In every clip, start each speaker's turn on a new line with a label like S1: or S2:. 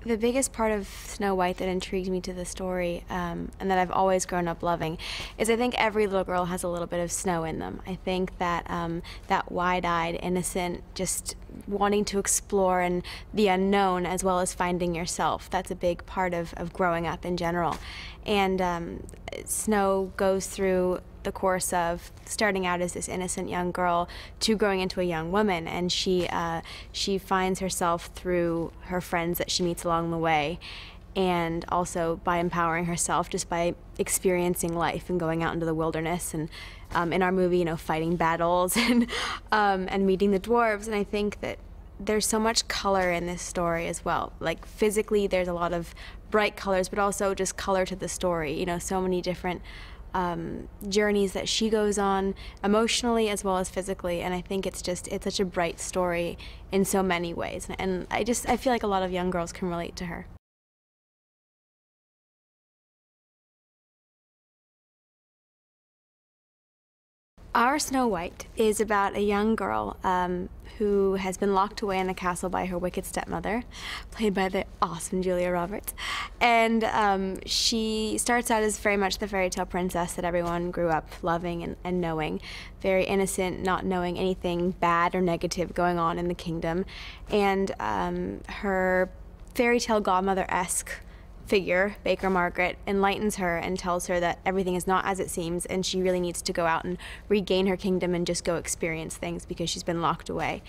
S1: The biggest part of Snow White that intrigued me to the story, and that I've always grown up loving, is I think every little girl has a little bit of snow in them. I think that that wide-eyed, innocent, just wanting to explore and the unknown as well as finding yourself, that's a big part of growing up in general. And Snow goes through the course of starting out as this innocent young girl to growing into a young woman, and she finds herself through her friends that she meets along the way, and also by empowering herself just by experiencing life and going out into the wilderness, and in our movie, you know, fighting battles and meeting the dwarves. And I think that there's so much color in this story as well. Like physically, there's a lot of bright colors, but also just color to the story. You know, so many different journeys that she goes on emotionally as well as physically, and I think it's such a bright story in so many ways, and I feel like a lot of young girls can relate to her. Our Snow White is about a young girl who has been locked away in a castle by her wicked stepmother, played by the awesome Julia Roberts. And she starts out as very much the fairy tale princess that everyone grew up loving and knowing. Very innocent, not knowing anything bad or negative going on in the kingdom. And her fairy tale godmother-esque figure, Baker Margaret, enlightens her and tells her that everything is not as it seems, and she really needs to go out and regain her kingdom and just go experience things because she's been locked away.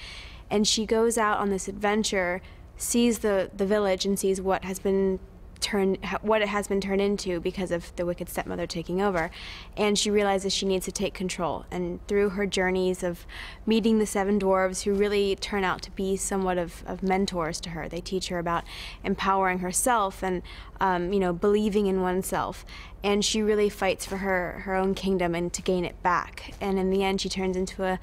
S1: And she goes out on this adventure, sees the village, and sees what it has been turned into because of the wicked stepmother taking over, and she realizes she needs to take control. And through her journeys of meeting the 7 dwarves, who really turn out to be somewhat of mentors to her, they teach her about empowering herself and you know, believing in oneself, and she really fights for her own kingdom and to gain it back. And in the end, she turns into a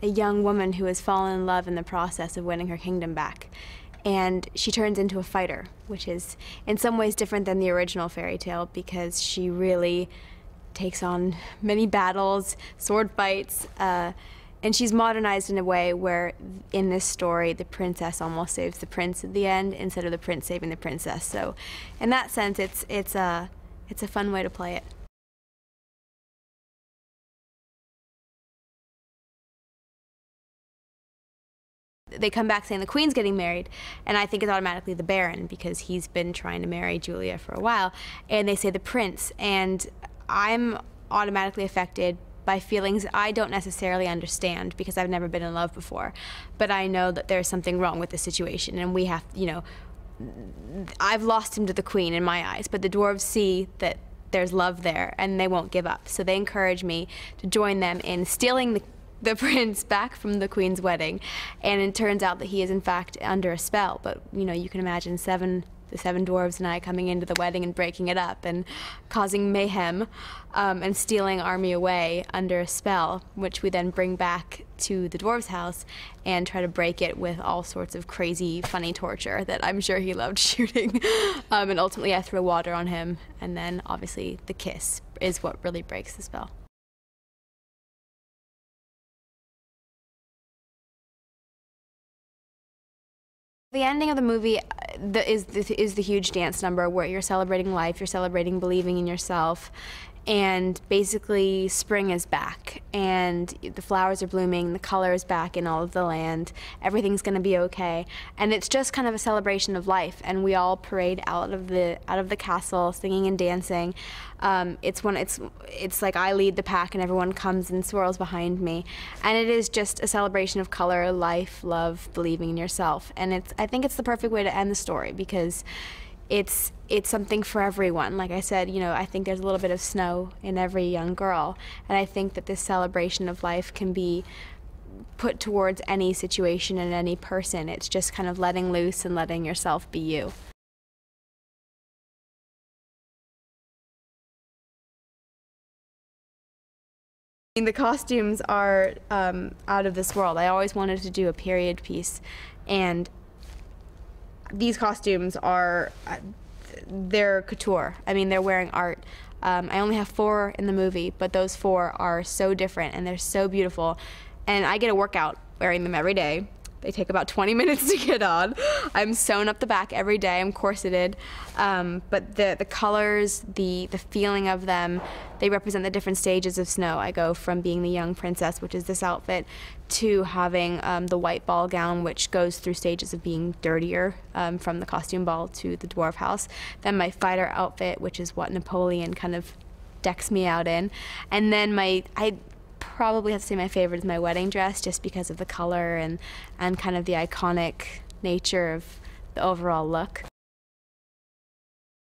S1: young woman who has fallen in love in the process of winning her kingdom back. And she turns into a fighter, which is in some ways different than the original fairy tale, because she really takes on many battles, sword fights, and she's modernized in a way where in this story the princess almost saves the prince at the end instead of the prince saving the princess. So in that sense, it's a fun way to play it. They come back saying the queen's getting married, and I think it's automatically the baron because he's been trying to marry Julia for a while, and they say the prince, and I'm automatically affected by feelings I don't necessarily understand because I've never been in love before, but I know that there's something wrong with the situation, and we have, you know, I've lost him to the queen in my eyes, but the dwarves see that there's love there and they won't give up, so they encourage me to join them in stealing the prince back from the queen's wedding, and it turns out that he is in fact under a spell. But you know, you can imagine the seven dwarves and I coming into the wedding and breaking it up and causing mayhem and stealing Army away under a spell, which we then bring back to the dwarves' house and try to break it with all sorts of crazy, funny torture that I'm sure he loved shooting. And ultimately I throw water on him, and then obviously the kiss is what really breaks the spell. The ending of the movie is the huge dance number where you're celebrating life, you're celebrating believing in yourself, and basically spring is back, and the flowers are blooming, the color is back in all of the land, everything's going to be okay, and it's just kind of a celebration of life, and we all parade out of the castle singing and dancing. It's like I lead the pack and everyone comes and swirls behind me, and it is just a celebration of color, life, love, believing in yourself, and I think it's the perfect way to end the story because it's something for everyone. Like I said, you know, I think there's a little bit of snow in every young girl, and I think that this celebration of life can be put towards any situation and any person. It's just kind of letting loose and letting yourself be you. The costumes are out of this world. I always wanted to do a period piece, and these costumes are, they're couture. I mean, they're wearing art. I only have 4 in the movie, but those 4 are so different and they're so beautiful. And I get a workout wearing them every day. They take about 20 minutes to get on. I'm sewn up the back every day. I'm corseted. But the colors, the feeling of them, they represent the different stages of Snow. I go from being the young princess, which is this outfit, to having the white ball gown, which goes through stages of being dirtier, from the costume ball to the dwarf house. Then my fighter outfit, which is what Napoleon kind of decks me out in. And then I probably have to say my favorite is my wedding dress, just because of the color and kind of the iconic nature of the overall look.